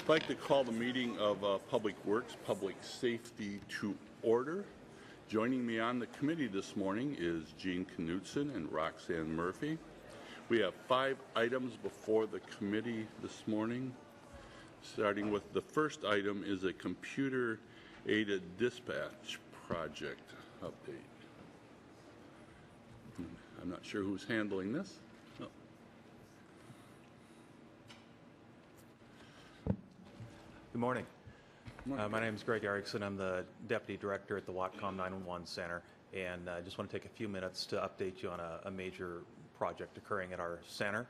I'd like to call the meeting of Public Works, Public Safety to order. Joining me on the committee this morning is Gene Knutson and Roxanne Murphy. We have 5 items before the committee this morning. Starting with the first item is a computer-aided dispatch project update. I'm not sure who's handling this. Oh. Good morning. My name is Greg Erickson. I'm the Deputy Director at the Whatcom 911 Center, and I just want to take a few minutes to update you on a major project occurring at our center.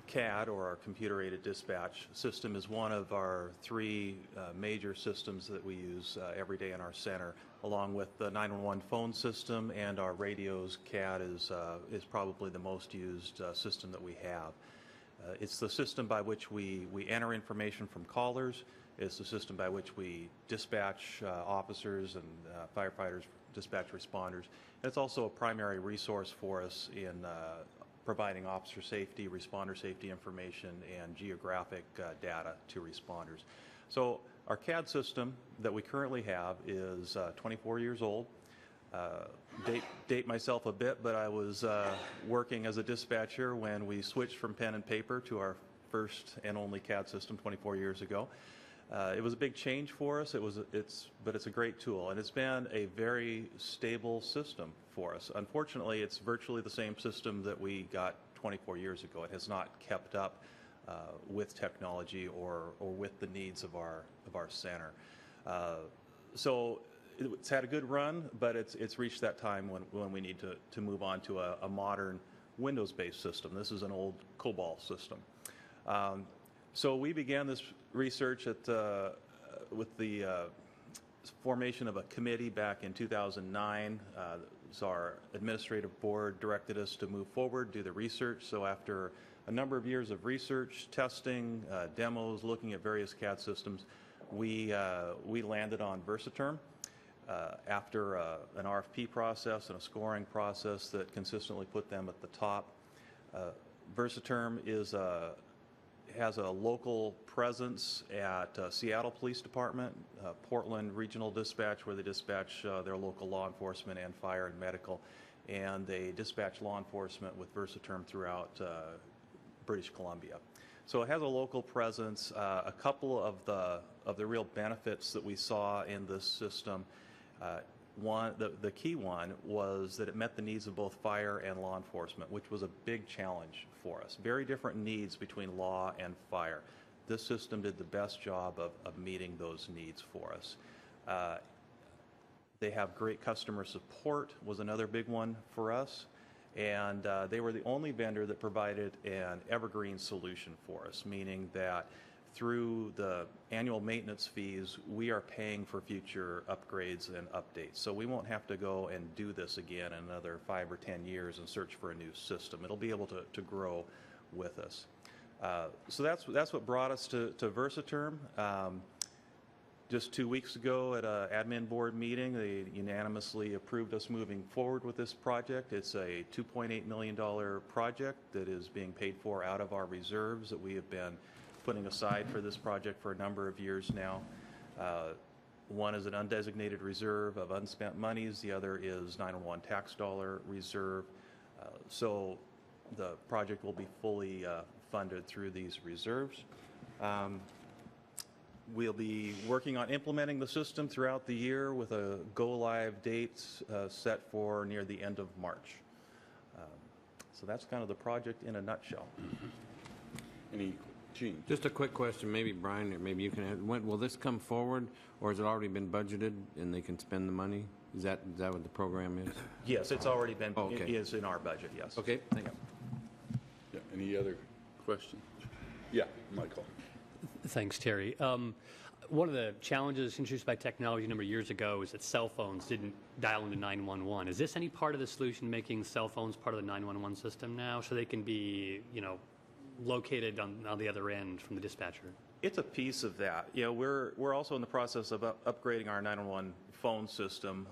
CAD, or our Computer-Aided Dispatch System, is one of our 3 major systems that we use every day in our center, along with the 911 phone system and our radios. CAD is probably the most used system that we have. It's the system by which we enter information from callers. It's the system by which we dispatch officers and firefighters, dispatch responders. And it's also a primary resource for us in providing officer safety, responder safety information, and geographic data to responders. So our CAD system that we currently have is 24 years old. Date myself a bit, but I was working as a dispatcher when we switched from pen and paper to our first and only CAD system 24 years ago. It was a big change for us. But it's a great tool, and it's been a very stable system for us. Unfortunately, it's virtually the same system that we got 24 years ago. It has not kept up with technology or with the needs of our center. So it's had a good run, but it's reached that time when we need to move on to a modern Windows-based system. This is an old COBOL system. So we began this research with the formation of a committee back in 2009. So our administrative board directed us to move forward, do the research. So after a number of years of research, testing, demos, looking at various CAD systems, we landed on Versaterm. After an RFP process and a scoring process that consistently put them at the top. Versaterm has a local presence at Seattle Police Department, Portland Regional Dispatch, where they dispatch their local law enforcement and fire and medical, and they dispatch law enforcement with Versaterm throughout British Columbia. So it has a local presence. A couple of the real benefits that we saw in this system. The key one was that it met the needs of both fire and law enforcement, which was a big challenge for us. Very different needs between law and fire. This system did the best job of meeting those needs for us. They have great customer support, was another big one for us. And they were the only vendor that provided an evergreen solution for us, meaning that through the annual maintenance fees, we are paying for future upgrades and updates. So we won't have to go and do this again in another 5 or 10 years and search for a new system. It'll be able to grow with us. So that's what brought us to Versaterm. Just 2 weeks ago at an admin board meeting, they unanimously approved us moving forward with this project. It's a $2.8 million project that is being paid for out of our reserves that we have been putting aside for this project for a number of years now. One is an undesignated reserve of unspent monies. The other is 911 tax dollar reserve. So the project will be fully funded through these reserves. We'll be working on implementing the system throughout the year with a go-live date set for near the end of March. So that's kind of the project in a nutshell. Any Gene? Just a quick question, maybe Brian, or maybe you can add. When will this come forward, or has it already been budgeted and they can spend the money? Is that what the program is? Yes, it's already been. Oh, okay. It is in our budget. Yes. Okay. Thank you. Yeah. Any other questions? Yeah, Michael. Thanks, Terry. One of the challenges introduced by technology a number of years ago is that cell phones didn't dial into 911. Is this any part of the solution, making cell phones part of the 911 system now, so they can be, located on the other end from the dispatcher? It's a piece of that. We're also in the process of upgrading our 911 phone system.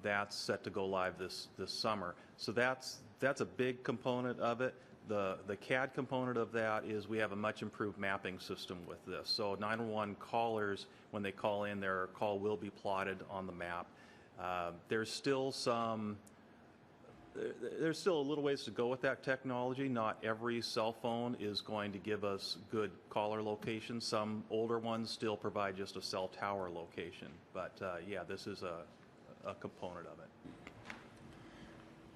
That's set to go live this summer. So that's a big component of it. The CAD component of that is we have a much improved mapping system with this. So 911 callers, when they call in, their call will be plotted on the map. There's still a little ways to go with that technology. Not every cell phone is going to give us good caller location. Some older ones still provide just a cell tower location. But yeah, this is a component of it.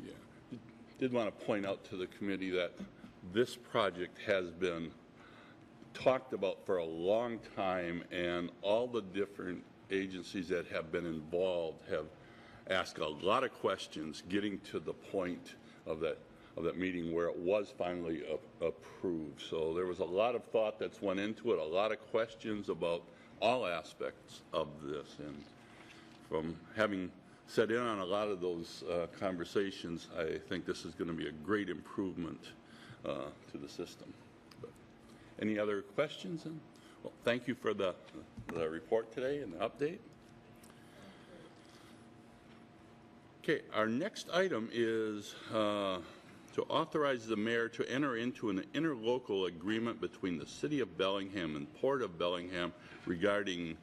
Yeah. Did want to point out to the committee that this project has been talked about for a long time, and all the different agencies that have been involved have asked a lot of questions getting to the point of that meeting where it was finally approved. So there was a lot of thought that's went into it, a lot of questions about all aspects of this, and from having sat in on a lot of those conversations, I think this is going to be a great improvement to the system. But any other questions? Well, thank you for the report today and the update. Okay, our next item is to authorize the mayor to enter into an interlocal agreement between the City of Bellingham and Port of Bellingham regarding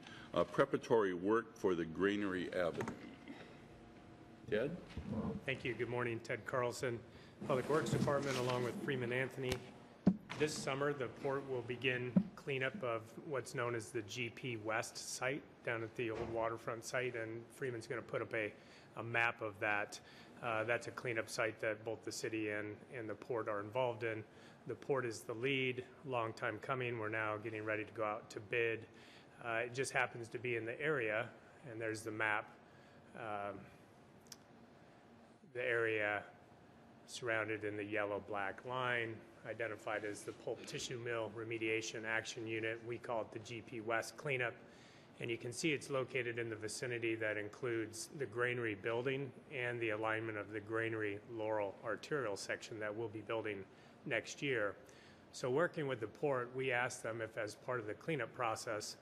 preparatory work for the Granary Avenue. Ted? Thank you. Good morning. Ted Carlson, Public Works Department, along with Freeman Anthony. This summer, the port will begin cleanup of what's known as the GP West site down at the old waterfront site, and Freeman's going to put up a map of that. That's a cleanup site that both the city and the port are involved in. The port is the lead, long time coming. We're now getting ready to go out to bid. It just happens to be in the area, and there's the map. The area surrounded in the yellow-black line, identified as the Pulp Tissue Mill Remediation Action Unit. We call it the GP West Cleanup. And you can see it's located in the vicinity that includes the granary building and the alignment of the Granary Laurel arterial section that we'll be building next year. So working with the port, we asked them if, as part of the cleanup process,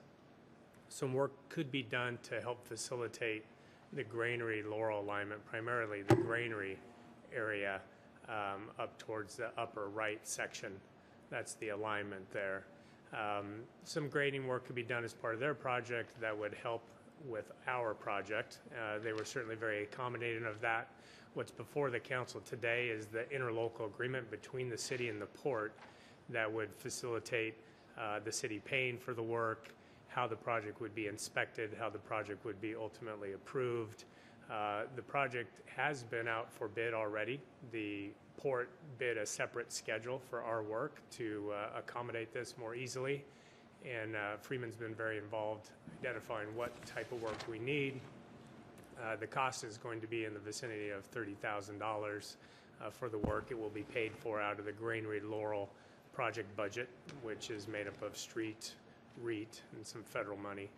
some work could be done to help facilitate the Granary Laurel alignment, primarily the granary area up towards the upper right section. That's the alignment there. Some grading work could be done as part of their project that would help with our project. They were certainly very accommodating of that. What's before the council today is the interlocal agreement between the city and the port that would facilitate the city paying for the work, how the project would be inspected, how the project would be ultimately approved. The project has been out for bid already. The port bid a separate schedule for our work to accommodate this more easily. And Freeman's been very involved identifying what type of work we need. The cost is going to be in the vicinity of $30,000 for the work. It will be paid for out of the Granary Laurel project budget, which is made up of street, REIT, and some federal money.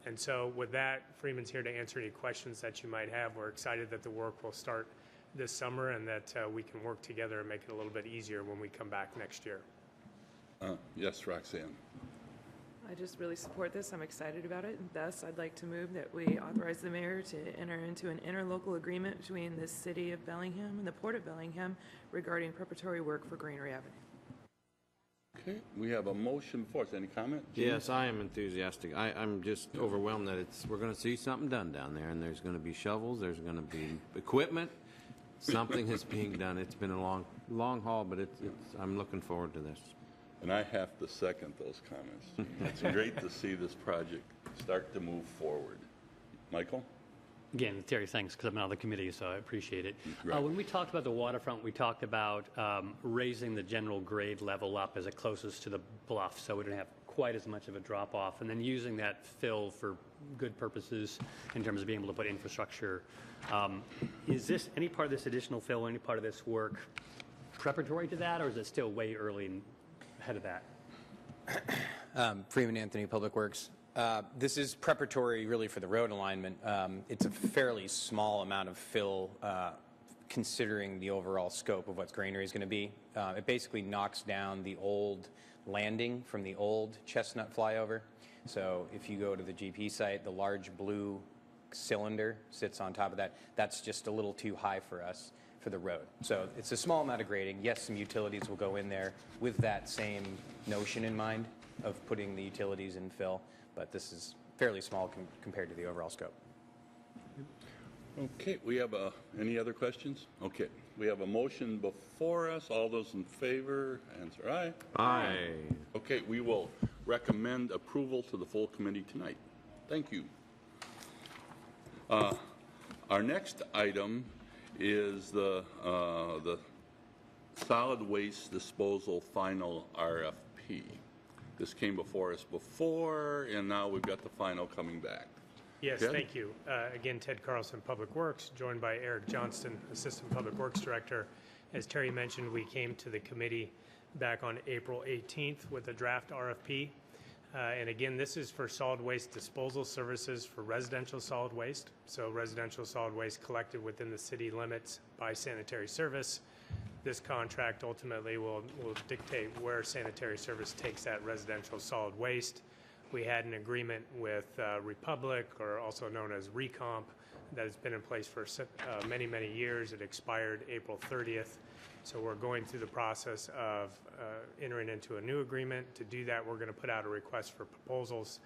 And so with that, Freeman's here to answer any questions that you might have. We're excited that the work will start this summer and that we can work together and make it a little bit easier when we come back next year. Yes, Roxanne. I just really support this. I'm excited about it. Thus, I'd like to move that we authorize the mayor to enter into an interlocal agreement between the City of Bellingham and the Port of Bellingham regarding preparatory work for Granary Avenue. Okay, we have a motion before us. Any comment? Gene? Yes, I am enthusiastic. I'm just overwhelmed that we're going to see something done down there, and there's going to be shovels, there's going to be equipment. Something is being done. It's been a long haul, but I'm looking forward to this. And I have to second those comments. It's great to see this project start to move forward. Michael? Again, Terry, thanks, because I'm on the committee, so I appreciate it. Right. When we talked about the waterfront, we talked about raising the general grade level up as it closest to the bluff, so we don't have quite as much of a drop-off, and then using that fill for good purposes in terms of being able to put infrastructure. Is this any part of this additional fill, any part of this work preparatory to that, or is it still way early and ahead of that? Freeman Anthony, Public Works. This is preparatory really for the road alignment. It's a fairly small amount of fill considering the overall scope of what Granary is going to be. It basically knocks down the old landing from the old Chestnut flyover. So if you go to the GP site, the large blue cylinder sits on top of that. That's just a little too high for us. for the road. So it's a small amount of grading. Yes, some utilities will go in there with that same notion in mind of putting the utilities in fill, but this is fairly small compared to the overall scope. Okay, we have any other questions? Okay, we have a motion before us. All those in favor, answer aye. Aye. Okay, we will recommend approval to the full committee tonight. Thank you. Our next item is the solid waste disposal final RFP. This came before us before, and now we've got the final coming back. Yes, Ted? thank you. Again, Ted Carlson, Public Works, joined by Eric Johnston, Assistant Public Works Director. As Terry mentioned, we came to the committee back on April 18th with a draft RFP. And again, this is for solid waste disposal services for residential solid waste. So residential solid waste collected within the city limits by sanitary service. This contract ultimately will dictate where sanitary service takes that residential solid waste. We had an agreement with Republic, or also known as Recomp, that has been in place for many, many years. It expired April 30th. So we're going through the process of entering into a new agreement. To do that, we're going to put out a request for proposals.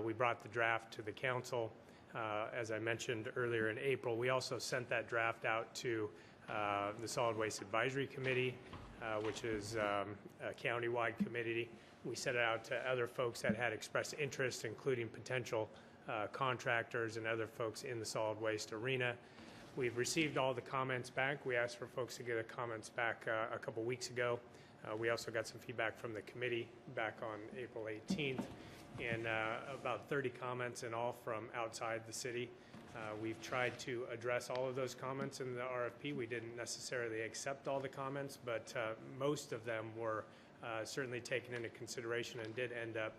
We brought the draft to the council, as I mentioned earlier in April. We also sent that draft out to the Solid Waste Advisory Committee, which is a county-wide committee. We sent it out to other folks that had expressed interest, including potential contractors and other folks in the solid waste arena. We've received all the comments back. We asked for folks to get the comments back a couple weeks ago. We also got some feedback from the committee back on April 18th, and about 30 comments in all from outside the city. We've tried to address all of those comments in the RFP. We didn't necessarily accept all the comments, but most of them were certainly taken into consideration and did end up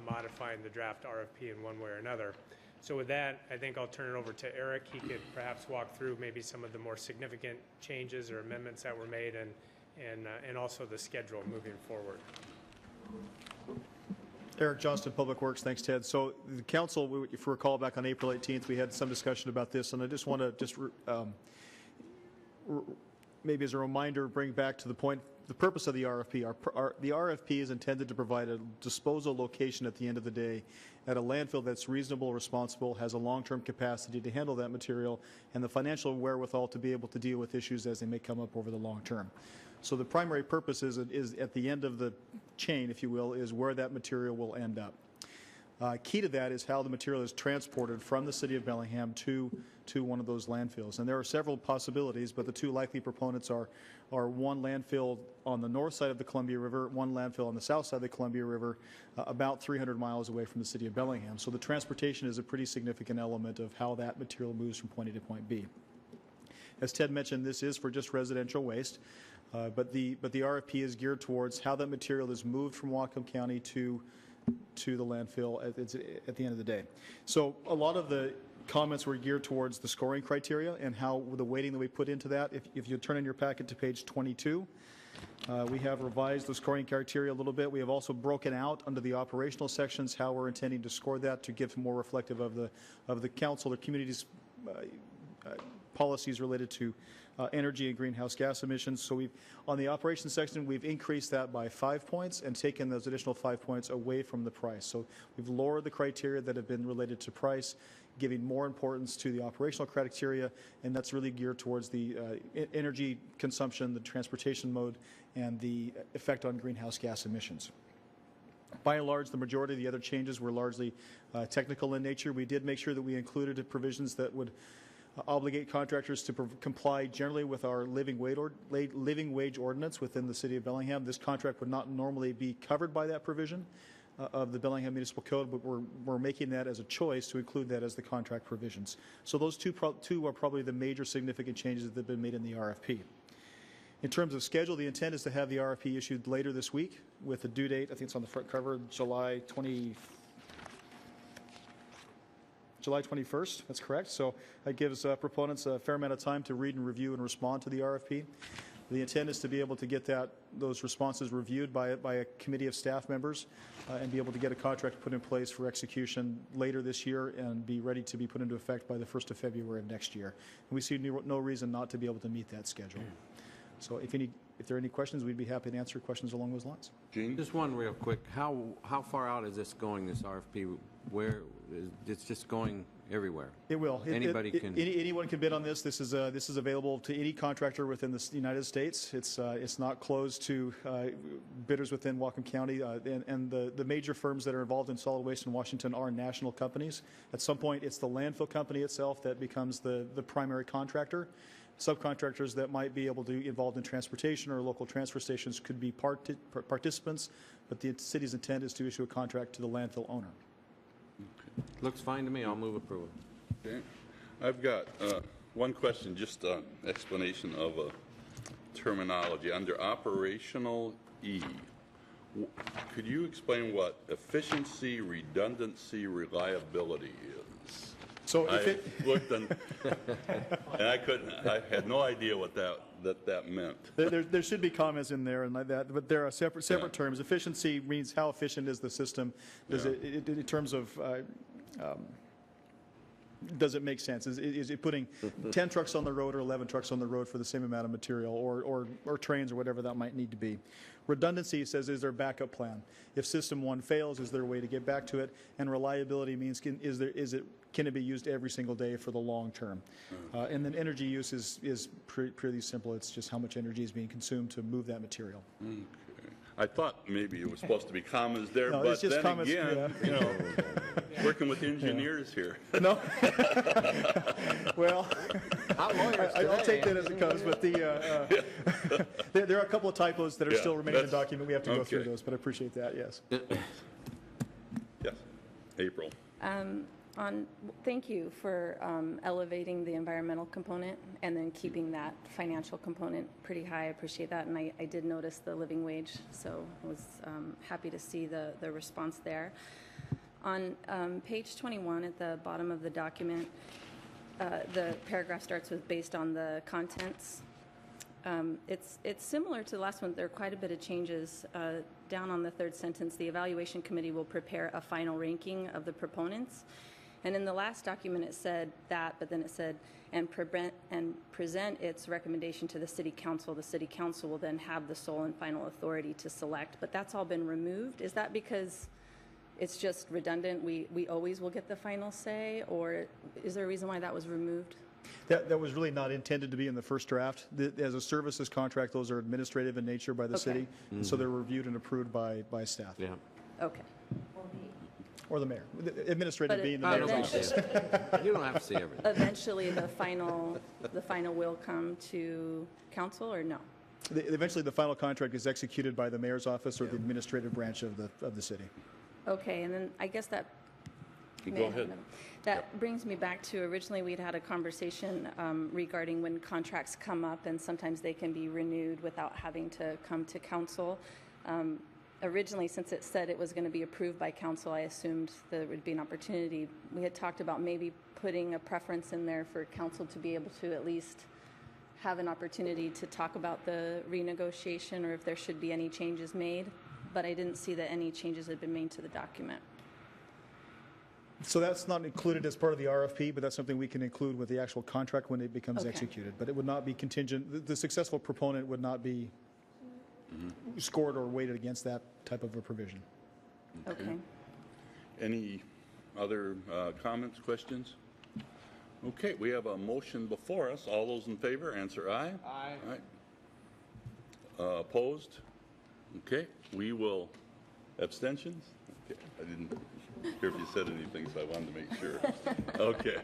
modifying the draft RFP in one way or another. So with that, I think I'll turn it over to Eric. He could perhaps walk through maybe some of the more significant changes or amendments that were made, and also the schedule moving forward. Eric Johnston, Public Works. Thanks, Ted. So the council, if you recall, back on April 18th, we had some discussion about this, and I just want to maybe as a reminder, bring back to the point, the purpose of the RFP. The RFP is intended to provide a disposal location at the end of the day at a landfill that's reasonable, responsible, has a long-term capacity to handle that material, and the financial wherewithal to be able to deal with issues as they may come up over the long term. So the primary purpose is at the end of the chain, if you will, is where that material will end up. Key to that is how the material is transported from the city of Bellingham to one of those landfills. And there are several possibilities, but the two likely proponents are one landfill on the north side of the Columbia River, one landfill on the south side of the Columbia River, about 300 miles away from the city of Bellingham. So the transportation is a pretty significant element of how that material moves from point A to point B. As Ted mentioned, this is for just residential waste, but the RFP is geared towards how that material is moved from Whatcom County to the landfill at the end of the day. So a lot of the comments were geared towards the scoring criteria and how the weighting that we put into that. If you turn in your packet to page 22, we have revised the scoring criteria a little bit. We have also broken out under the operational sections how we're intending to score that to give more reflective of the council, the community's policies related to energy and greenhouse gas emissions. So on the operations section, we've increased that by 5 points and taken those additional 5 points away from the price. So we've lowered the criteria that have been related to price, giving more importance to the operational criteria, and that's really geared towards the energy consumption, the transportation mode, and the effect on greenhouse gas emissions. By and large, the majority of the other changes were largely technical in nature. We did make sure that we included provisions that would obligate contractors to comply generally with our living wage ordinance within the city of Bellingham. This contract would not normally be covered by that provision of the Bellingham Municipal Code, but we're making that as a choice to include that as the contract provisions. So those two are probably the major significant changes that have been made in the RFP. In terms of schedule, the intent is to have the RFP issued later this week with the due date, I think it's on the front cover, July 21st, that's correct. So that gives proponents a fair amount of time to read and review and respond to the RFP. The intent is to be able to get those responses reviewed by a committee of staff members and be able to get a contract put in place for execution later this year and be ready to be put into effect by the 1st of February of next year. And we see no reason not to be able to meet that schedule. So if there are any questions, we'd be happy to answer questions along those lines. Gene? Just one real quick. How far out is this going, this RFP? Where, it's just going everywhere? It will. Anybody can- Anyone can bid on this. This is available to any contractor within the United States. It's not closed to bidders within Whatcom County. And the major firms that are involved in solid waste in Washington are national companies. At some point, it's the landfill company itself that becomes the primary contractor. Subcontractors that might be able to be involved in transportation or local transfer stations could be participants, but the city's intent is to issue a contract to the landfill owner. Looks fine to me. I'll move approval. Okay. I've got one question, just an explanation of a terminology. Under operational E, could you explain what efficiency, redundancy, reliability is? So if I looked and I had no idea what that meant. there should be commas in there and like that, but there are separate Yeah. terms. Efficiency means how efficient is the system. Does it in terms of does it make sense? Is it putting 10 trucks on the road or 11 trucks on the road for the same amount of material or trains or whatever that might need to be? Redundancy says, is there a backup plan? If system one fails, is there a way to get back to it? And reliability means, can it be used every single day for the long term? And then energy use is pretty simple. It's just how much energy is being consumed to move that material. Okay. I thought maybe it was supposed to be commas there, No, but it's just then commas, again, working with engineers here. No? Well, I'll take that as it comes, but there are a couple of typos that are Yeah, still remaining in the that's- document. We have to go through okay. those, but I appreciate that, yes. Yes. April. Thank you for elevating the environmental component and then keeping that financial component pretty high. I appreciate that, and I did notice the living wage, so I was happy to see the response there. On page 21 at the bottom of the document, the paragraph starts with based on the contents. It's similar to the last one. There are quite a bit of changes. Down on the third sentence, the evaluation committee will prepare a final ranking of the proponents. And in the last document, it said that, but then it said, and present its recommendation to the city council. The city council will then have the sole and final authority to select. But that's all been removed. Is that because it's just redundant? We always will get the final say, or is there a reason why that was removed? That was really not intended to be in the first draft. As a services contract, those are administrative in nature by the Okay. city, and so they're reviewed and approved by staff. Yeah. Okay. Or the mayor. Administrative But being the I mayor's don't office. see it. You don't have to see everything. Eventually, the final will come to council, or no? Eventually, the final contract is executed by the mayor's office or the administrative branch of the city. Okay, and then I guess that. Go ahead. That brings me back to originally we'd had a conversation regarding when contracts come up, and sometimes they can be renewed without having to come to council. Originally, since it said it was going to be approved by council, I assumed there would be an opportunity. We had talked about maybe putting a preference in there for council to be able to at least have an opportunity to talk about the renegotiation or if there should be any changes made, but I didn't see that any changes had been made to the document. So that's not included as part of the RFP, but that's something we can include with the actual contract when it becomes Okay. executed. But it would not be contingent, the successful proponent would not be scored or weighted against that type of a provision. Okay. Any other comments, questions? Okay, we have a motion before us. All those in favor, answer aye. Aye. Opposed? Okay, we will, abstentions? Okay, I didn't hear if you said anything, so I wanted to make sure. Okay,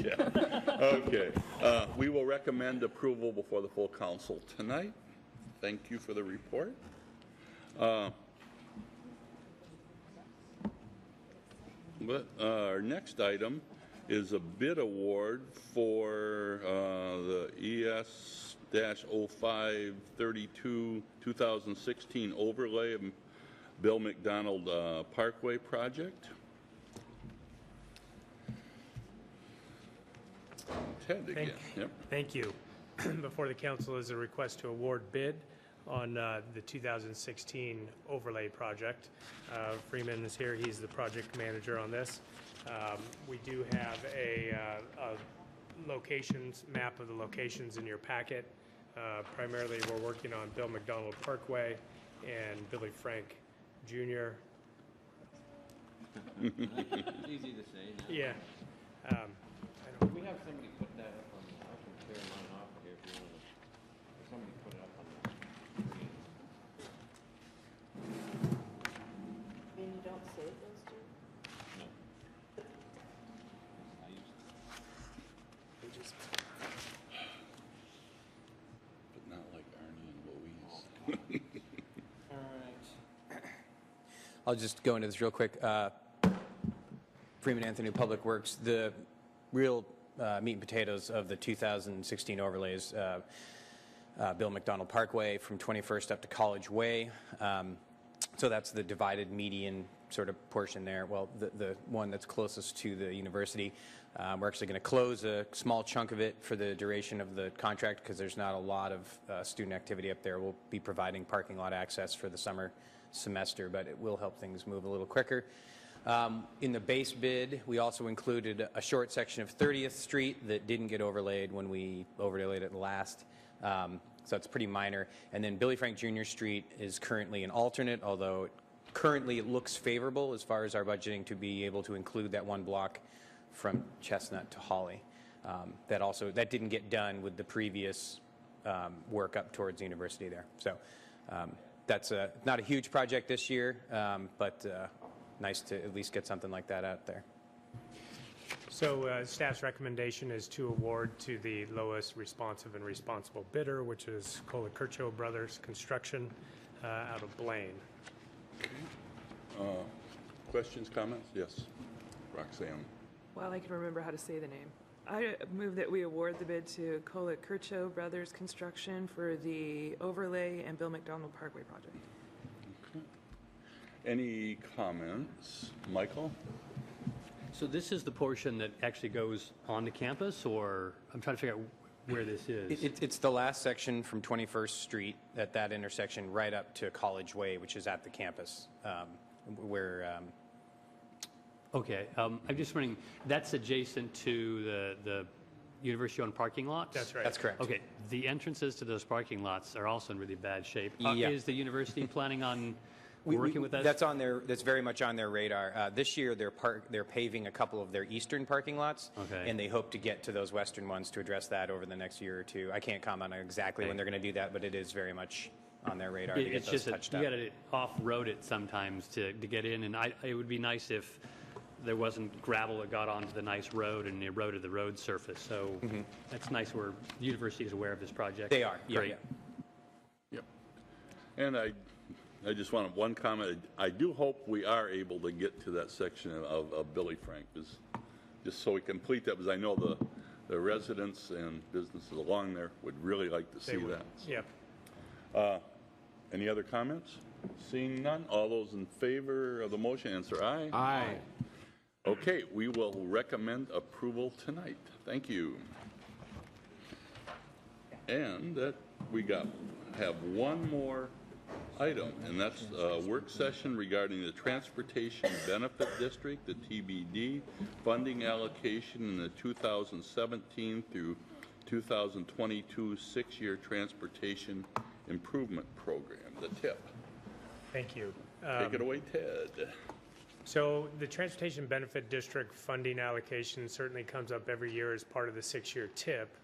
yeah, okay. We will recommend approval before the full council tonight. Thank you for the report. Our next item is a bid award for the ES-0532 2016 overlay of Bill McDonald Parkway project. Ted again. Yep. Thank you. before the council is a request to award bid on the 2016 overlay project. Freeman is here. He's the project manager on this. We do have a locations map of the locations in your packet. Primarily, we're working on Bill McDonald Parkway and Billy Frank Jr. Easy to say. Yeah. We have somebody put that up on, I can tear mine off here if you want to. Somebody put it up on the screen. And you don't save those two? No. I used to. But not like Arnie and Louise. All right. I'll just go into this real quick. Freeman Anthony Public Works, the real meat and potatoes of the 2016 overlays, Bill McDonald Parkway from 21st up to College Way. So that's the divided median sort of portion there. Well, the one that's closest to the university. We're actually going to close a small chunk of it for the duration of the contract because there's not a lot of student activity up there. We'll be providing parking lot access for the summer semester, but it will help things move a little quicker. In the base bid, we also included a short section of 30th Street that didn't get overlaid when we overlaid it last. So it's pretty minor. And then Billy Frank Jr. Street is currently an alternate, although currently it looks favorable as far as our budgeting to be able to include that one block from Chestnut to Holly. That didn't get done with the previous work up towards the university there. So that's not a huge project this year, but nice to at least get something like that out there. So staff's recommendation is to award to the lowest responsive and responsible bidder, which is Kohler-Kirchow Brothers Construction out of Blaine. Questions, comments? Yes. Roxanne. Well, I can remember how to say the name. I move that we award the bid to Kohler-Kirchow Brothers Construction for the overlay and Bill McDonald Parkway project. Any comments? Michael? So this is the portion that actually goes onto campus, or I'm trying to figure out where this is. It's the last section from 21st Street at that intersection right up to College Way, which is at the campus, where Okay, I'm just wondering, that's adjacent to the university-owned parking lots? That's right. that's correct. Okay, the entrances to those parking lots are also in really bad shape. Yeah. Is the university planning on working with us? That's very much on their radar. This year, they're paving a couple of their eastern parking lots, Okay. and they hope to get to those western ones to address that over the next year or two. I can't comment on exactly when they're going to do that, but it is very much on their radar to get It's those just that touched you up. got to off-road it sometimes to get in, and it would be nice if there wasn't gravel that got onto the nice road and eroded the road surface. So that's nice where the university is aware of this project. They are, yeah, Great. yeah. Yep. And I just want one comment. I do hope we are able to get to that section of Billy Frank, just so we complete that, because I know the residents and businesses along there would really like to see that. Yep. Any other comments? Seeing none, all those in favor of the motion, answer aye. Aye. Okay, we will recommend approval tonight. Thank you. And that we have one more item, and that's a work session regarding the Transportation Benefit District, the TBD, funding allocation in the 2017 through 2022 six-year Transportation Improvement Program, the TIP. Thank you. Take it away, Ted. So the Transportation Benefit District funding allocation certainly comes up every year as part of the six-year TIP.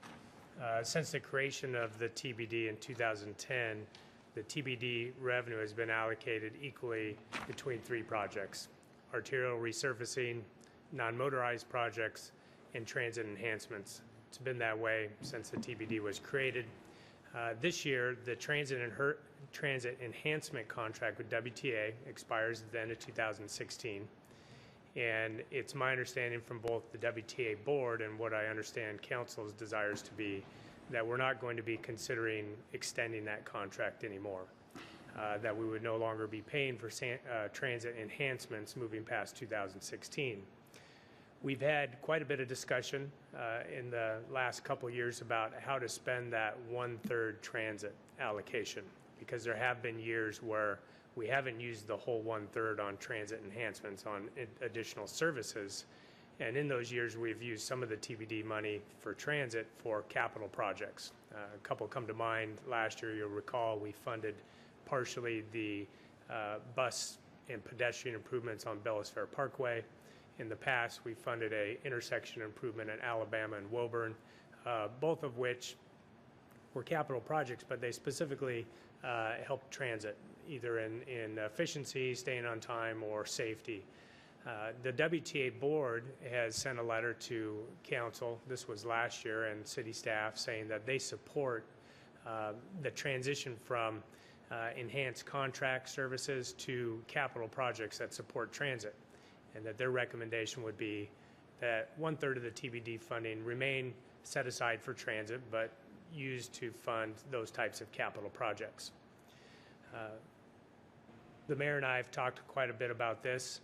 Since the creation of the TBD in 2010, the TBD revenue has been allocated equally between three projects: arterial resurfacing, non-motorized projects, and transit enhancements. It's been that way since the TBD was created. This year, the transit enhancement contract with WTA expires at the end of 2016. And it's my understanding from both the WTA board and what I understand council's desires to be that we're not going to be considering extending that contract anymore. That we would no longer be paying for transit enhancements moving past 2016. We've had quite a bit of discussion in the last couple of years about how to spend that 1/3 transit allocation, because there have been years where we haven't used the whole 1/3 on transit enhancements, on additional services. And in those years, we've used some of the TBD money for transit for capital projects. A couple come to mind. Last year, you'll recall, we funded partially the bus and pedestrian improvements on Bellis Fair Parkway. In the past, we funded a intersection improvement in Alabama and Woburn, both of which were capital projects, but they specifically helped transit, either in efficiency, staying on time, or safety. The WTA board has sent a letter to council, this was last year, and city staff, saying that they support the transition from enhanced contract services to capital projects that support transit, and that their recommendation would be that 1/3 of the TBD funding remain set aside for transit, but used to fund those types of capital projects. The mayor and I have talked quite a bit about this.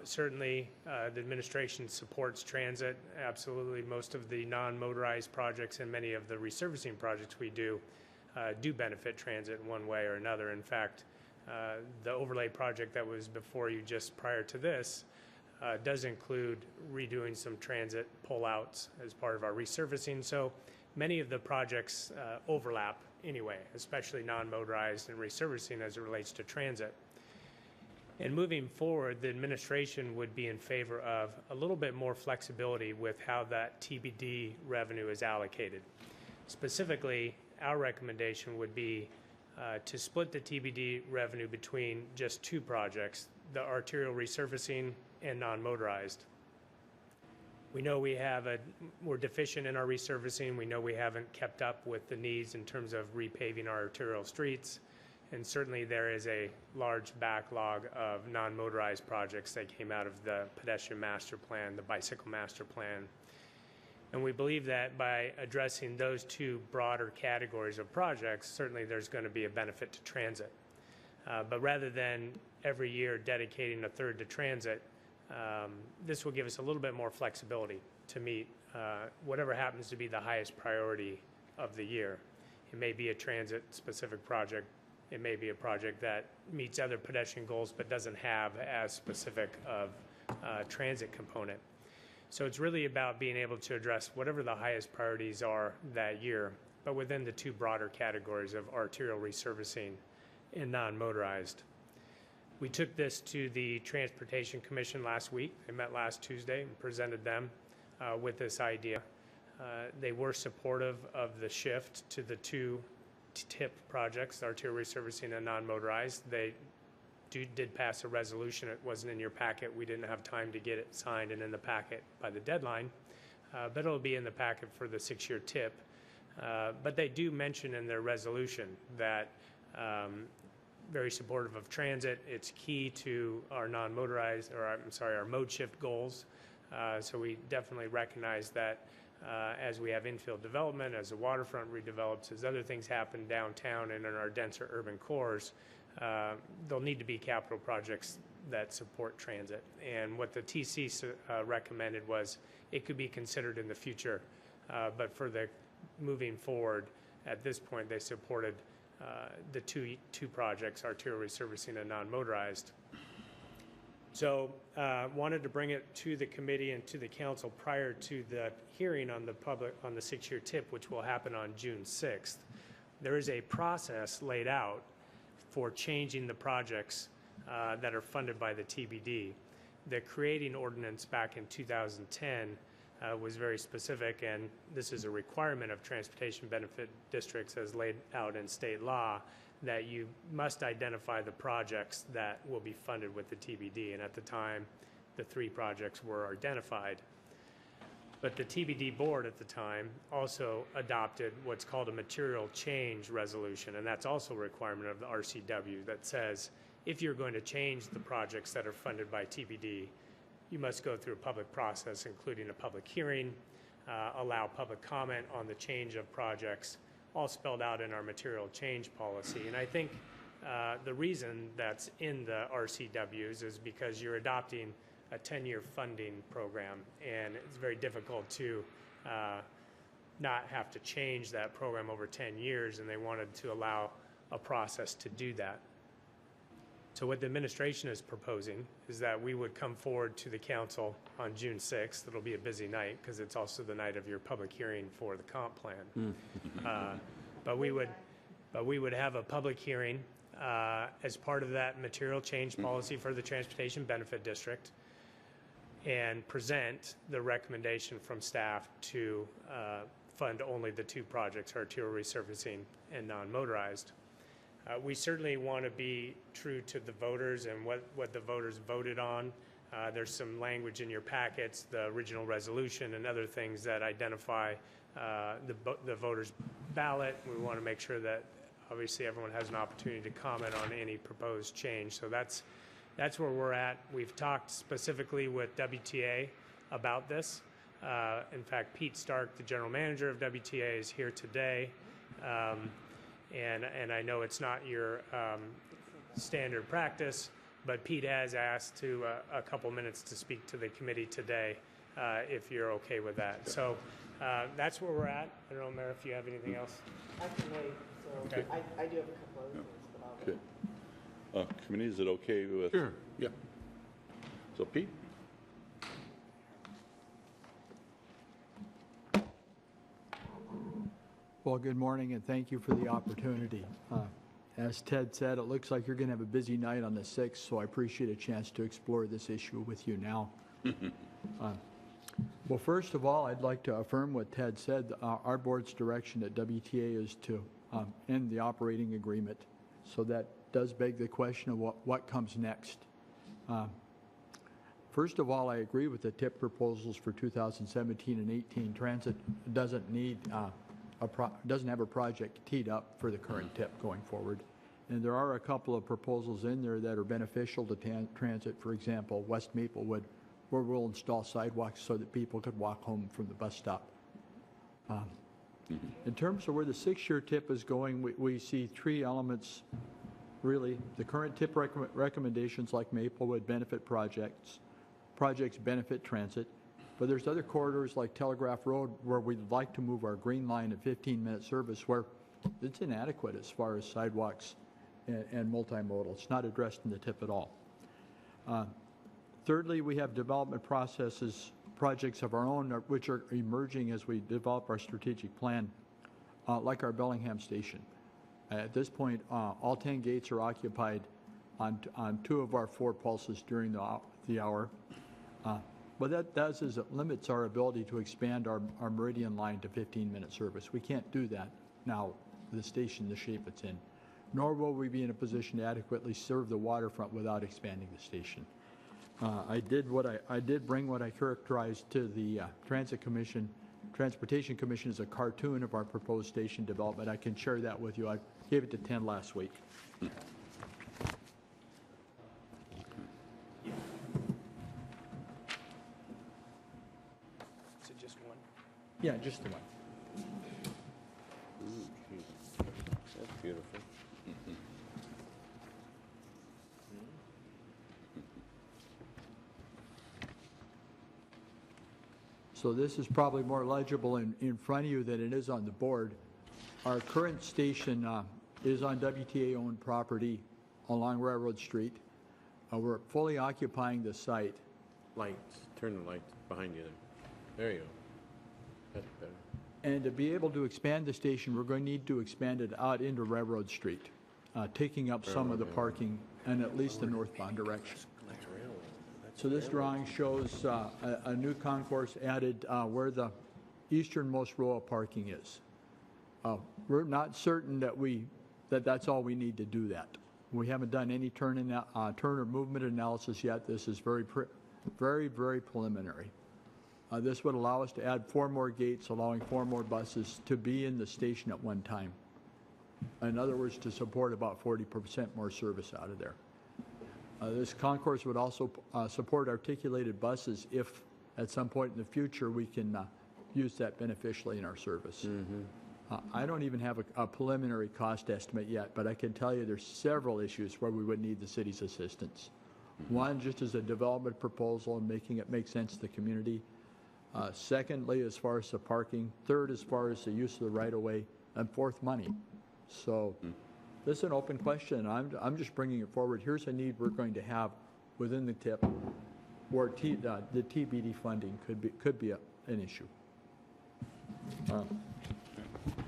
Certainly, the administration supports transit. Absolutely, most of the non-motorized projects and many of the resurfacing projects we do benefit transit in one way or another. In fact, the overlay project that was before you just prior to this does include redoing some transit pullouts as part of our resurfacing. So many of the projects overlap anyway, especially non-motorized and resurfacing as it relates to transit. And moving forward, the administration would be in favor of a little bit more flexibility with how that TBD revenue is allocated. Specifically, our recommendation would be to split the TBD revenue between just two projects, the arterial resurfacing and non-motorized. We know we're deficient in our resurfacing. We know we haven't kept up with the needs in terms of repaving our arterial streets. And certainly there is a large backlog of non-motorized projects that came out of the pedestrian master plan, the bicycle master plan. And we believe that by addressing those two broader categories of projects, certainly there's going to be a benefit to transit. But rather than every year dedicating 1/3 to transit, this will give us a little bit more flexibility to meet whatever happens to be the highest priority of the year. It may be a transit-specific project. It may be a project that meets other pedestrian goals but doesn't have as specific of transit component. So it's really about being able to address whatever the highest priorities are that year, but within the two broader categories of arterial resurfacing and non-motorized. We took this to the Transportation Commission last week. They met last Tuesday and presented them with this idea. They were supportive of the shift to the two TIP projects, arterial resurfacing and non-motorized. They did pass a resolution. It wasn't in your packet. We didn't have time to get it signed and in the packet by the deadline, but it'll be in the packet for the 6-year TIP. But they do mention in their resolution that very supportive of transit. It's key to our non-motorized, or our mode shift goals. So we definitely recognize that as we have infill development, as the waterfront redevelops, as other things happen downtown and in our denser urban cores, there'll need to be capital projects that support transit. And what the TC recommended was it could be considered in the future, but for the moving forward, at this point, they supported the two projects, arterial resurfacing and non-motorized. So wanted to bring it to the committee and to the council prior to the hearing on the 6-year TIP, which will happen on June 6th. There is a process laid out for changing the projects that are funded by the TBD. The creating ordinance back in 2010 was very specific, and this is a requirement of transportation benefit districts as laid out in state law, that you must identify the projects that will be funded with the TBD. And at the time, the 3 projects were identified. But the TBD board at the time also adopted what's called a material change resolution, and that's also a requirement of the RCW that says if you're going to change the projects that are funded by TBD, you must go through a public process, including a public hearing, allow public comment on the change of projects, all spelled out in our material change policy. And I think the reason that's in the RCWs is because you're adopting a 10-year funding program, and it's very difficult to not have to change that program over 10 years, and they wanted to allow a process to do that. So what the administration is proposing is that we would come forward to the council on June 6th. It'll be a busy night because it's also the night of your public hearing for the comp plan. But we would have a public hearing as part of that material change policy for the Transportation Benefit District and present the recommendation from staff to fund only the two projects, arterial resurfacing and non-motorized. We certainly want to be true to the voters and what the voters voted on. There's some language in your packets, the original resolution and other things that identify the voters' ballot. We want to make sure that obviously everyone has an opportunity to comment on any proposed change. So that's where we're at. We've talked specifically with WTA about this. In fact, Pete Stark, the general manager of WTA, is here today. And I know it's not your standard practice, but Pete has asked to a couple minutes to speak to the committee today, if you're okay with that. So that's where we're at. I don't know, Mayor, if you have anything else. I can wait, so Okay. I do have a couple other things, but I'll wait. Okay. Committee, is it okay with? Sure. Yeah. So Pete? Well, good morning, and thank you for the opportunity. As Ted said, it looks like you're going to have a busy night on the 6th, so I appreciate a chance to explore this issue with you now. Well, first of all, I'd like to affirm what Ted said. Our board's direction at WTA is to end the operating agreement. So that does beg the question of what comes next. First of all, I agree with the TIP proposals for 2017 and 18. Transit doesn't need doesn't have a project teed up for the current TIP going forward. And there are a couple of proposals in there that are beneficial to transit. For example, West Maplewood, where we'll install sidewalks so that people could walk home from the bus stop. In terms of where the 6-year TIP is going, we see three elements, really. The current TIP recommendations like Maplewood benefit projects benefit transit. But there's other corridors like Telegraph Road where we'd like to move our green line at 15-minute service where it's inadequate as far as sidewalks and multimodal. It's not addressed in the TIP at all. Thirdly, we have development projects of our own which are emerging as we develop our strategic plan, like our Bellingham station. At this point, all 10 gates are occupied on 2 of our 4 pulses during the hour. What that does is it limits our ability to expand our Meridian line to 15-minute service. We can't do that now, the station, the shape it's in. Nor will we be in a position to adequately serve the waterfront without expanding the station. I did bring what I characterized to the Transportation Commission as a cartoon of our proposed station development. I can share that with you. I gave it to 10 last week. Yeah, just the one. That's beautiful. So this is probably more legible in front of you than it is on the board. Our current station is on WTA-owned property along Railroad Street. We're fully occupying the site. Lights. Turn the lights behind you there. There you go. That's better. And to be able to expand the station, we're going to need to expand it out into Railroad Street, taking up some of the parking in at least the northbound direction. So this drawing shows a new concourse added where the easternmost row of parking is. We're not certain that that's all we need to do that. We haven't done any turn or movement analysis yet. This is very preliminary. This would allow us to add 4 more gates, allowing 4 more buses to be in the station at one time. In other words, to support about 40% more service out of there. This concourse would also support articulated buses if at some point in the future we can use that beneficially in our service. I don't even have a preliminary cost estimate yet, but I can tell you there's several issues where we would need the city's assistance. One, just as a development proposal and making it make sense to the community. Secondly, as far as the parking. Third, as far as the use of the right-of-way. And fourth, money. So this is an open question. I'm just bringing it forward. Here's a need we're going to have within the TIP where the TBD funding could be an issue.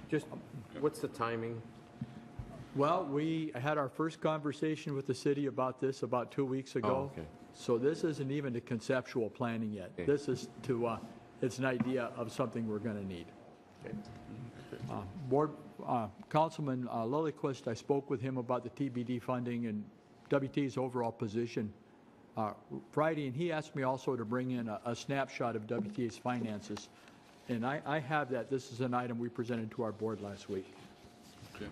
Just, what's the timing? Well, we had our first conversation with the city about this about 2 weeks ago. Oh, okay. So this isn't even the conceptual planning yet. Okay. This is it's an idea of something we're going to need. Okay. Councilman Lilliquist, I spoke with him about the TBD funding and WT's overall position Friday, and he asked me also to bring in a snapshot of WTA's finances. And I have that. This is an item we presented to our board last week. Okay.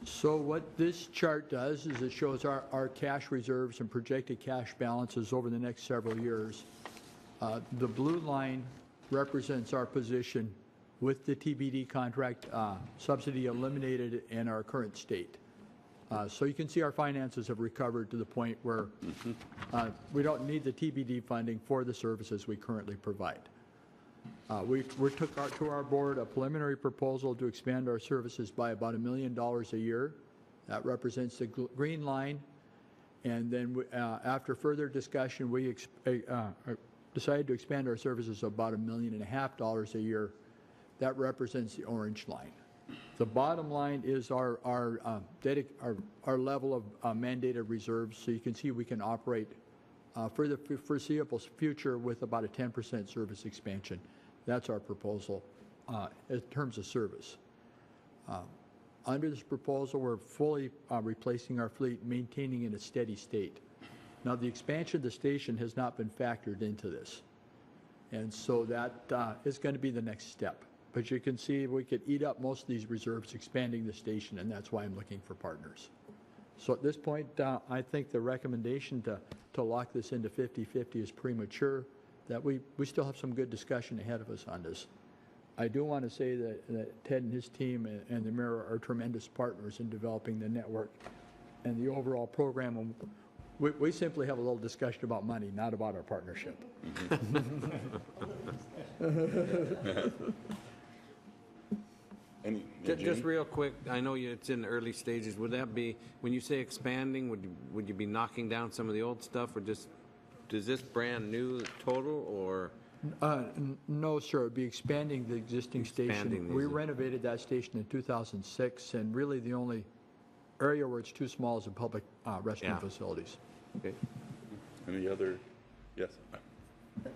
So what this chart does is it shows our cash reserves and projected cash balances over the next several years. The blue line represents our position with the TBD contract subsidy eliminated in our current state. So you can see our finances have recovered to the point where we don't need the TBD funding for the services we currently provide. We took to our board a preliminary proposal to expand our services by about $1 million a year. That represents the green line. And then after further discussion, we decided to expand our services about $1.5 million a year. That represents the orange line. The bottom line is our level of mandated reserves. So you can see we can operate for the foreseeable future with about a 10% service expansion. That's our proposal in terms of service. Under this proposal, we're fully replacing our fleet, maintaining in a steady state. Now, the expansion of the station has not been factored into this. And so that is going to be the next step. But you can see we could eat up most of these reserves expanding the station, and that's why I'm looking for partners. So at this point, I think the recommendation to lock this into 50-50 is premature, that we still have some good discussion ahead of us on this. I do want to say that Ted and his team and the mayor are tremendous partners in developing the network and the overall program. We simply have a little discussion about money, not about our partnership. Just real quick, I know it's in the early stages. Would that be, when you say expanding, would you be knocking down some of the old stuff, or just, is this brand new total, or? No, sir. It would be expanding the existing station. We renovated that station in 2006, and really the only area where it's too small is in public restroom facilities. Okay. Any other? Yes.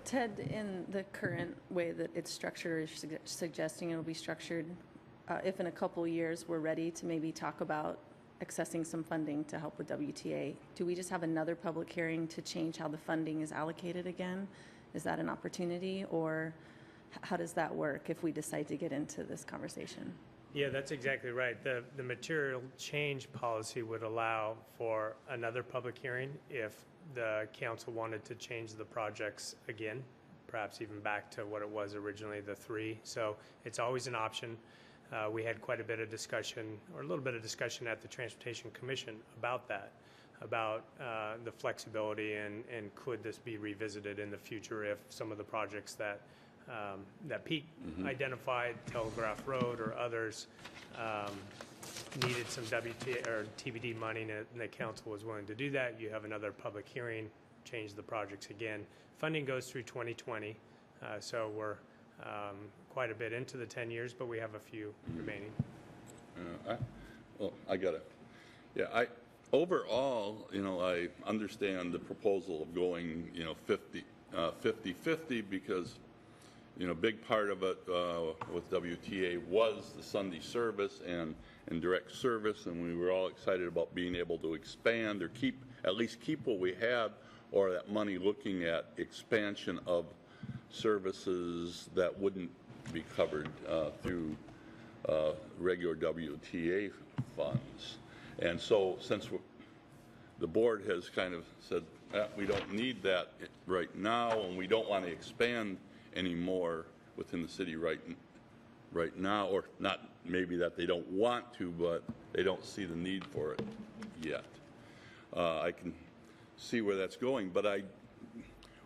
Ted, in the current way that it's structured, or suggesting it'll be structured, if in a couple years we're ready to maybe talk about accessing some funding to help with WTA, do we just have another public hearing to change how the funding is allocated again? Is that an opportunity, or how does that work if we decide to get into this conversation? Yeah, that's exactly right. The material change policy would allow for another public hearing if the council wanted to change the projects again, perhaps even back to what it was originally, the 3. So it's always an option. We had quite a bit of discussion, or a little bit of discussion at the Transportation Commission about that, about the flexibility and could this be revisited in the future if some of the projects that Pete identified, Telegraph Road or others, needed some WTA or TBD money, and the council was willing to do that. You have another public hearing, change the projects again. Funding goes through 2020, so we're quite a bit into the 10 years, but we have a few remaining. Overall, I understand the proposal of going, 50-50 because, big part of it with WTA was the Sunday service and direct service, and we were all excited about being able to expand or at least keep what we had, or that money looking at expansion of services that wouldn't be covered through regular WTA funds. And so since the board has kind of said we don't need that right now and we don't want to expand anymore within the city right now, or not maybe that they don't want to, but they don't see the need for it yet. I can see where that's going, but I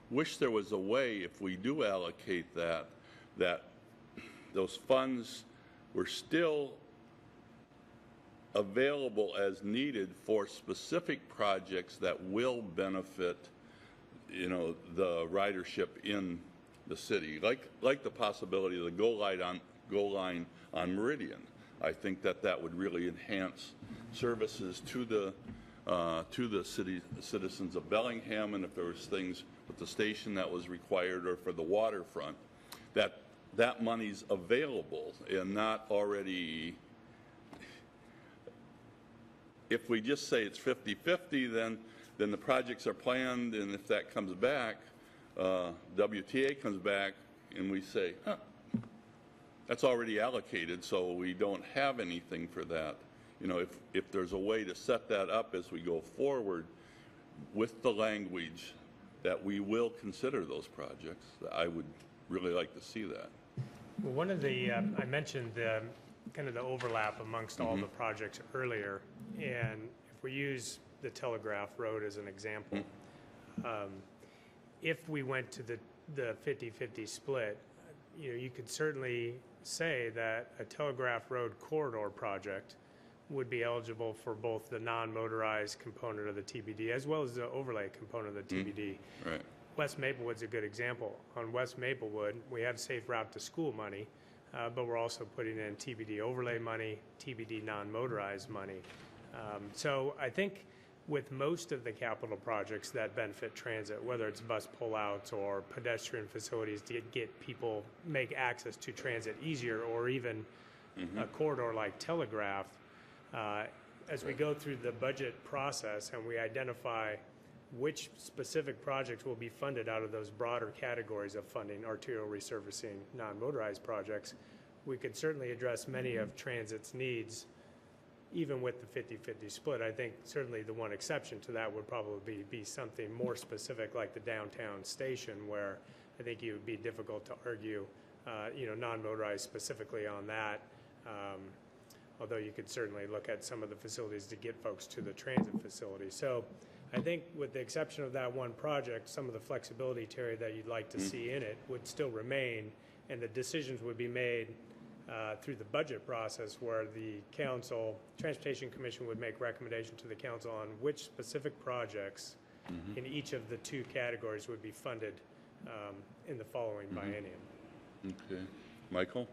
wish there was a way, if we do allocate that those funds were still available as needed for specific projects that will benefit, you know, the ridership in the city, like the possibility of the GO line on Meridian. I think that would really enhance services to the citizens of Bellingham, and if there was things with the station that was required, or for the waterfront, that money's available and not already. If we just say it's 50-50, then the projects are planned, and if that comes back, WTA comes back, and we say, that's already allocated, so we don't have anything for that. You know, if there's a way to set that up as we go forward with the language that we will consider those projects, I would really like to see that. Well, one of the, I mentioned the kind of the overlap amongst all the projects earlier, and if we use the Telegraph Road as an example, if we went to the 50-50 split, you know, you could certainly say that a Telegraph Road corridor project would be eligible for both the non-motorized component of the TBD as well as the overlay component of the TBD. Right. West Maplewood's a good example. On West Maplewood, we have Safe Route to School money, but we're also putting in TBD overlay money, TBD non-motorized money. So I think with most of the capital projects that benefit transit, whether it's bus pullouts or pedestrian facilities to get people, make access to transit easier, or even a corridor like Telegraph, as we go through the budget process and we identify which specific projects will be funded out of those broader categories of funding, arterial resurfacing, non-motorized projects, we could certainly address many of transit's needs, even with the 50-50 split. I think certainly the one exception to that would probably be something more specific like the downtown station, where I think it would be difficult to argue, you know, non-motorized specifically on that. Although you could certainly look at some of the facilities to get folks to the transit facility. So I think with the exception of that one project, some of the flexibility, Terry, that you'd like to see in it would still remain, and the decisions would be made through the budget process, where the council, Transportation Commission would make recommendation to the council on which specific projects in each of the two categories would be funded in the following biennium. Okay. Michael?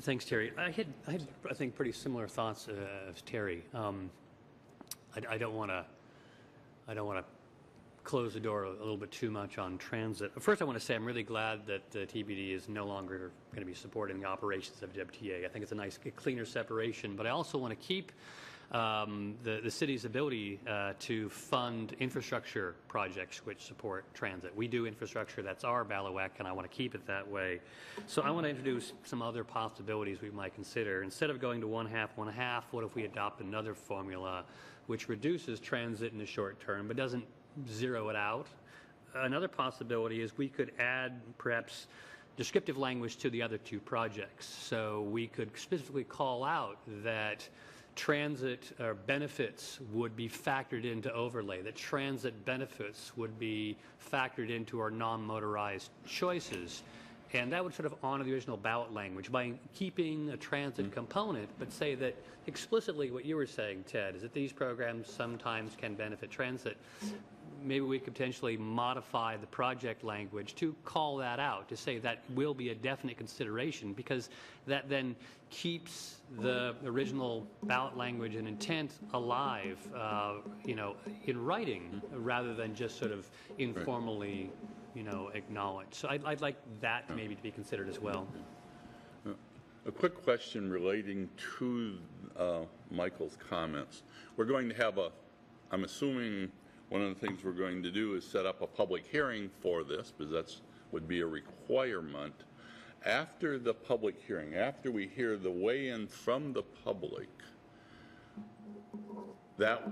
Thanks, Terry. I had I think, pretty similar thoughts as Terry. I don't want to close the door a little bit too much on transit. First, I want to say I'm really glad that TBD is no longer going to be supporting the operations of WTA. I think it's a nice, cleaner separation. But I also want to keep the city's ability to fund infrastructure projects which support transit. We do infrastructure, that's our bailiwick, and I want to keep it that way. So I want to introduce some other possibilities we might consider. Instead of going to 1/2, what if we adopt another formula which reduces transit in the short term but doesn't zero it out? Another possibility is we could add perhaps descriptive language to the other two projects. So we could specifically call out that transit benefits would be factored into overlay, that transit benefits would be factored into our non-motorized choices. And that would sort of honor the original ballot language by keeping a transit component, but say that explicitly what you were saying, Ted, is that these programs sometimes can benefit transit. Maybe we could potentially modify the project language to call that out, to say that will be a definite consideration, because that then keeps the original ballot language and intent alive, you know, in writing, rather than just sort of informally, you know, acknowledged. So I'd like that maybe to be considered as well. A quick question relating to Michael's comments. We're going to have I'm assuming one of the things we're going to do is set up a public hearing for this, because that's would be a requirement. After the public hearing, after we hear the weigh-in from the public, that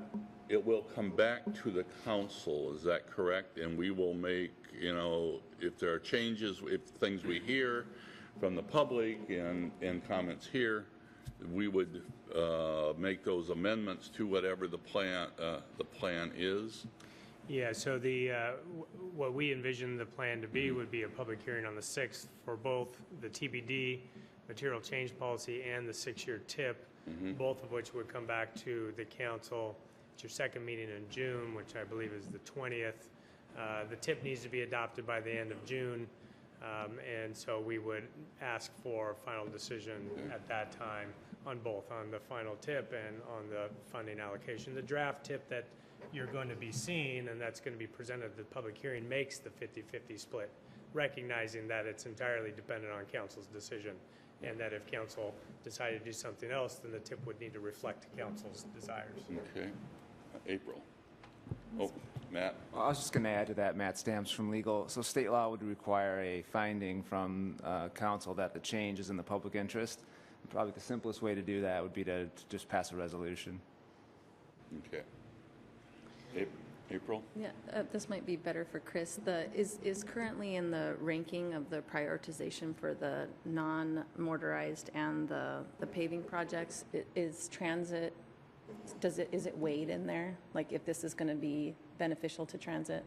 it will come back to the council, is that correct? And we will make, you know, if there are changes, if things we hear from the public and comments here, we would make those amendments to whatever the plan is. Yeah, so what we envision the plan to be would be a public hearing on the 6th for both the TBD, material change policy, and the 6-year TIP, both of which would come back to the council at your second meeting in June, which I believe is the 20th. The TIP needs to be adopted by the end of June, and so we would ask for a final decision at that time on both, on the final TIP and on the funding allocation. The draft TIP that you're going to be seeing and that's going to be presented at the public hearing makes the 50-50 split, recognizing that it's entirely dependent on council's decision, and that if council decided to do something else, then the TIP would need to reflect council's desires. Okay. April. Oh, Matt? Well, I was just going to add to that, Matt Stamps from Legal. So state law would require a finding from council that the change is in the public interest. Probably the simplest way to do that would be to just pass a resolution. Okay. April? Yeah, this might be better for Chris. Is currently in the ranking of the prioritization for the non-motorized and the paving projects, is transit, is it weighed in there? Like if this is going to be beneficial to transit?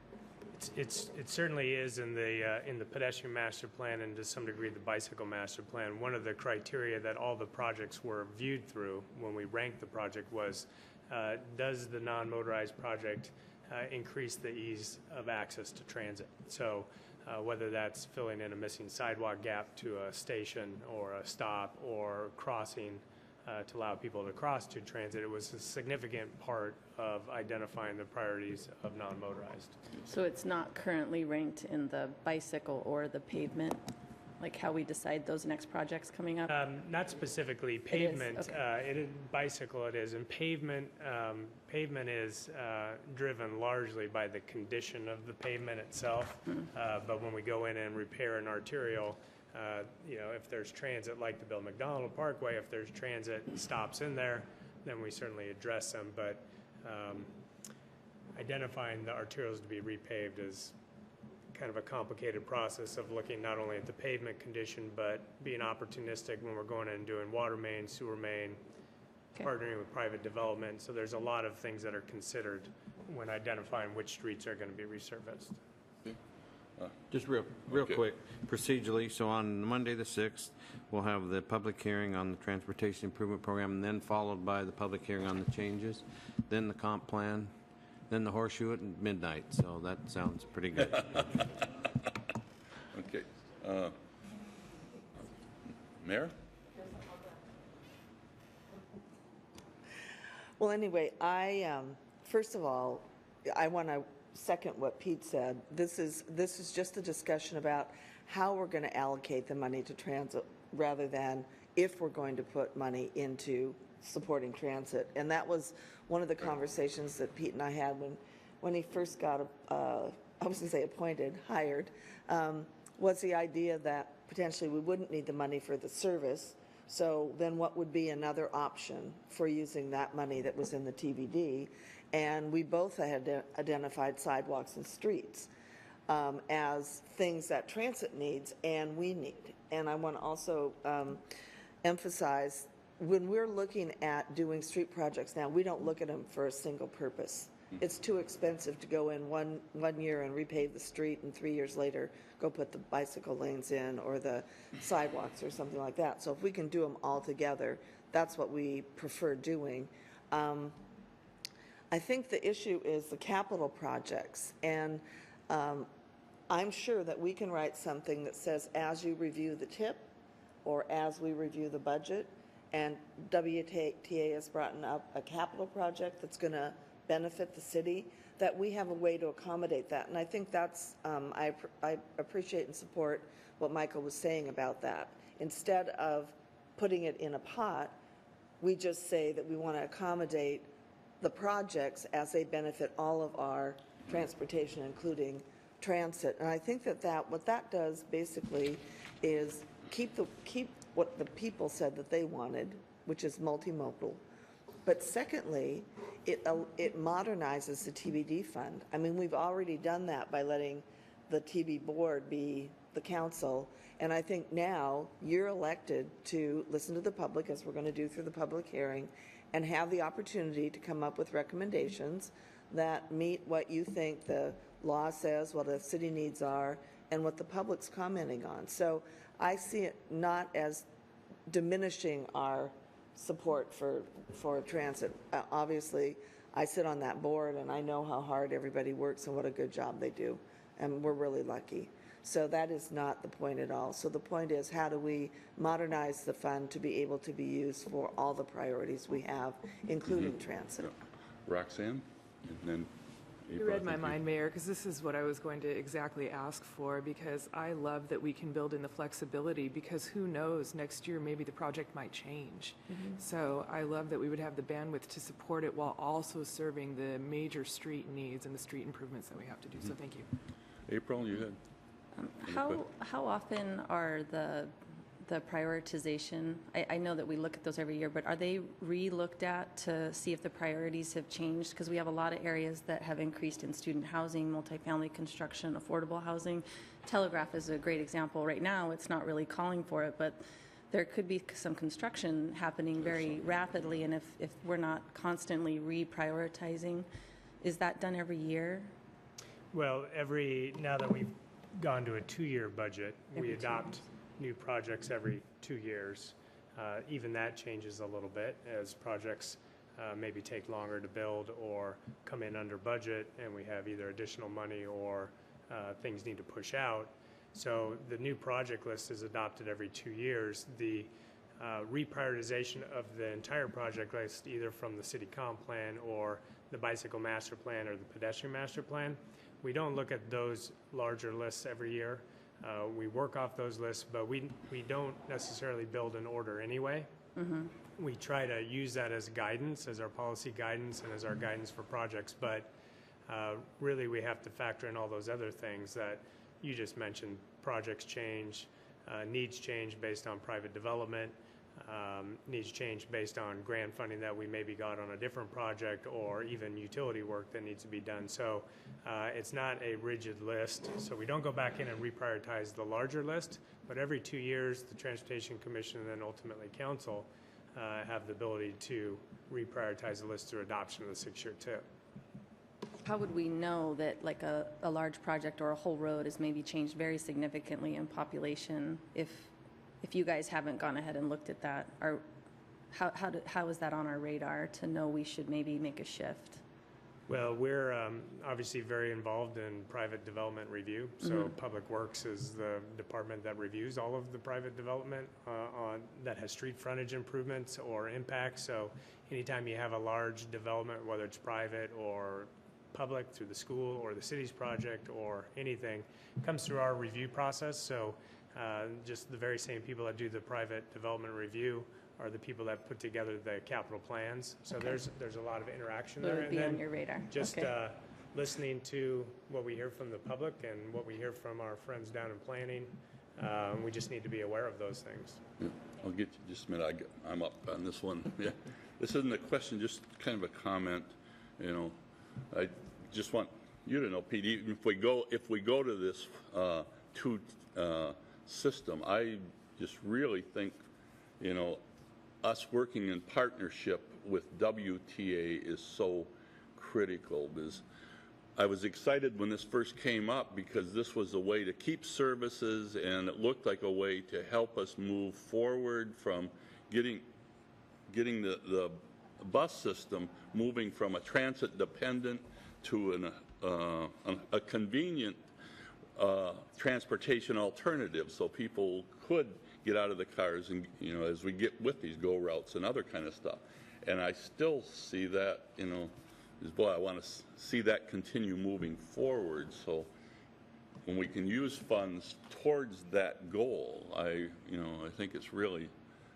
It certainly is in the pedestrian master plan and to some degree the bicycle master plan. One of the criteria that all the projects were viewed through when we ranked the project was, does the non-motorized project increase the ease of access to transit? So whether that's filling in a missing sidewalk gap to a station or a stop or crossing to allow people to cross to transit, it was a significant part of identifying the priorities of non-motorized. So it's not currently ranked in the bicycle or the pavement, like how we decide those next projects coming up? Not specifically pavement. Okay. It is bicycle. It is, and pavement. Pavement is driven largely by the condition of the pavement itself. But when we go in and repair an arterial, you know, if there's transit like the Bill McDonald Parkway, if there's transit stops in there, then we certainly address them. But identifying the arterials to be repaved is kind of a complicated process of looking not only at the pavement condition, but being opportunistic when we're going in and doing water main, sewer main, partnering with private development. So there's a lot of things that are considered when identifying which streets are going to be resurfaced. Just real quick, procedurally, so on Monday the 6th, we'll have the public hearing on the Transportation Improvement Program, and then followed by the public hearing on the changes, then the comp plan, then the horseshoe at midnight. So that sounds pretty good. Okay. Mayor? Well, anyway, first of all, I want to second what Pete said. This is just a discussion about how we're going to allocate the money to transit rather than if we're going to put money into supporting transit. And that was one of the conversations that Pete and I had when he first got, I was going to say hired, was the idea that potentially we wouldn't need the money for the service. So then what would be another option for using that money that was in the TBD? And we both had identified sidewalks and streets as things that transit needs and we need. And I want to also emphasize, when we're looking at doing street projects now, we don't look at them for a single purpose. It's too expensive to go in one year and repave the street and 3 years later go put the bicycle lanes in or the sidewalks or something like that. So if we can do them all together, that's what we prefer doing. I think the issue is the capital projects, and I'm sure that we can write something that says as you review the TIP or as we review the budget, and WTA has brought up a capital project that's going to benefit the city, that we have a way to accommodate that. And I think that's, I appreciate and support what Michael was saying about that. Instead of putting it in a pot, we just say that we want to accommodate the projects as they benefit all of our transportation, including transit. And I think that what that does basically is keep what the people said that they wanted, which is multimodal, But secondly, it modernizes the TBD fund. I mean, we've already done that by letting the TB board be the council. And I think now you're elected to listen to the public, as we're going to do through the public hearing, and have the opportunity to come up with recommendations that meet what you think the law says, what the city needs are, and what the public's commenting on. So I see it not as diminishing our support for transit. Obviously, I sit on that board, and I know how hard everybody works and what a good job they do, and we're really lucky. So that is not the point at all. So the point is, how do we modernize the fund to be able to be used for all the priorities we have, including transit? Roxanne, and then You read my mind, Mayor, because this is what I was going to exactly ask for, because I love that we can build in the flexibility, because who knows, next year maybe the project might change. So I love that we would have the bandwidth to support it while also serving the major street needs and the street improvements that we have to do. So thank you. April, you had. How often are the prioritization, I know that we look at those every year, but are they re-looked at to see if the priorities have changed? Because we have a lot of areas that have increased in student housing, multifamily construction, affordable housing. Telegraph is a great example. Right now, it's not really calling for it, but there could be some construction happening very rapidly, and if we're not constantly reprioritizing, is that done every year? Well, now that we've gone to a 2-year budget, we adopt new projects every 2 years. Even that changes a little bit as projects maybe take longer to build or come in under budget, and we have either additional money or things need to push out. So the new project list is adopted every 2 years. The reprioritization of the entire project list, either from the city comp plan or the bicycle master plan or the pedestrian master plan, we don't look at those larger lists every year. We work off those lists, but we don't necessarily build an order anyway. We try to use that as guidance, as our policy guidance and as our guidance for projects, but really we have to factor in all those other things that you just mentioned. Projects change, needs change based on private development, needs change based on grant funding that we maybe got on a different project, or even utility work that needs to be done. So it's not a rigid list. So we don't go back in and reprioritize the larger list, but every 2 years, the Transportation Commission and then ultimately Council have the ability to reprioritize the list through adoption of the 6-year tip. How would we know that like a large project or a whole road has maybe changed very significantly in population if you guys haven't gone ahead and looked at that? Or how is that on our radar to know we should maybe make a shift? Well, we're obviously very involved in private development review. So Public Works is the department that reviews all of the private development that has street frontage improvements or impacts. So anytime you have a large development, whether it's private or public through the school or the city's project or anything, comes through our review process. So just the very same people that do the private development review are the people that put together the capital plans. So there's a lot of interaction there. It would be on your radar. Just listening to what we hear from the public and what we hear from our friends down in planning, we just need to be aware of those things. Yeah, I'll get you just a minute. I'm up on this one. Yeah, this isn't a question, just kind of a comment. You know, I just want you to know, Pete, even if we go to this two system, I just really think, you know, us working in partnership with WTA is so critical. Because I was excited when this first came up because this was a way to keep services, and it looked like a way to help us move forward from getting the bus system moving from a transit dependent to a convenient transportation alternative, so people could get out of the cars and, you know, as we get with these go routes and other kind of stuff. And I still see that, you know, boy, I want to see that continue moving forward. So when we can use funds towards that goal, I think it's really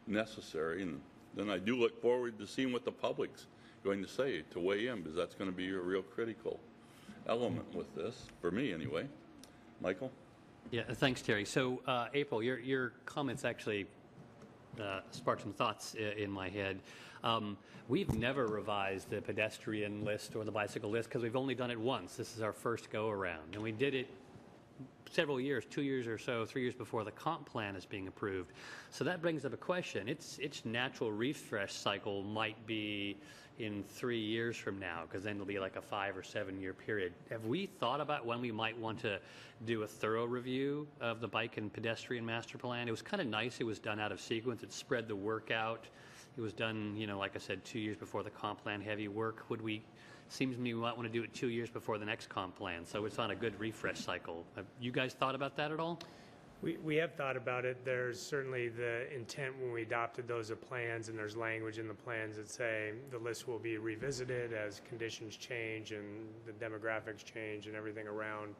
necessary. And then I do look forward to seeing what the public's going to say to weigh in, because that's going to be a real critical element with this, for me anyway. Michael? Yeah, thanks, Terry. So, April, your comments actually sparked some thoughts in my head. We've never revised the pedestrian list or the bicycle list because we've only done it once. This is our first go-around, and we did it several years, 2 years or so, 3 years before the comp plan is being approved. So that brings up a question. Its natural refresh cycle might be in 3 years from now, because then it'll be like a 5 or 7 year period. Have we thought about when we might want to do a thorough review of the bike and pedestrian master plan? It was kind of nice. It was done out of sequence. It spread the work out. It was done, like I said, 2 years before the comp plan heavy work. Seems to me we might want to do it 2 years before the next comp plan, so it's on a good refresh cycle. Have you guys thought about that at all? We have thought about it. There's certainly the intent when we adopted those plans, and there's language in the plans that say the list will be revisited as conditions change and the demographics change and everything around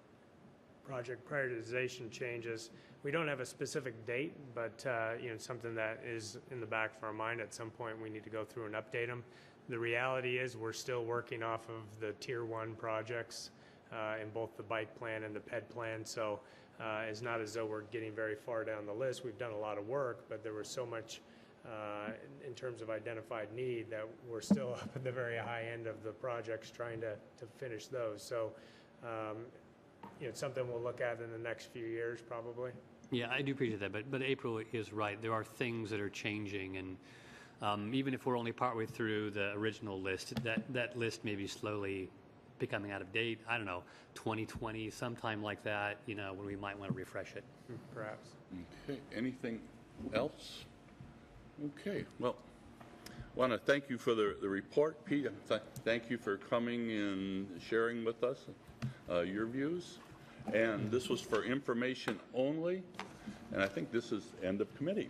project prioritization changes. We don't have a specific date, but something that is in the back of our mind. At some point, we need to go through and update them. The reality is we're still working off of the Tier 1 projects in both the bike plan and the PED plan, so it's not as though we're getting very far down the list. We've done a lot of work, but there was so much in terms of identified need that we're still up at the very high end of the projects trying to finish those. So it's something we'll look at in the next few years probably. Yeah, I do appreciate that, but April is right. There are things that are changing, and even if we're only partway through the original list, that list may be slowly becoming out of date. I don't know, 2020, sometime like that, when we might want to refresh it. Perhaps. Okay, anything else? Okay, well, I want to thank you for the report, Pete. Thank you for coming and sharing with us your views. And this was for information only, and I think this is end of committee.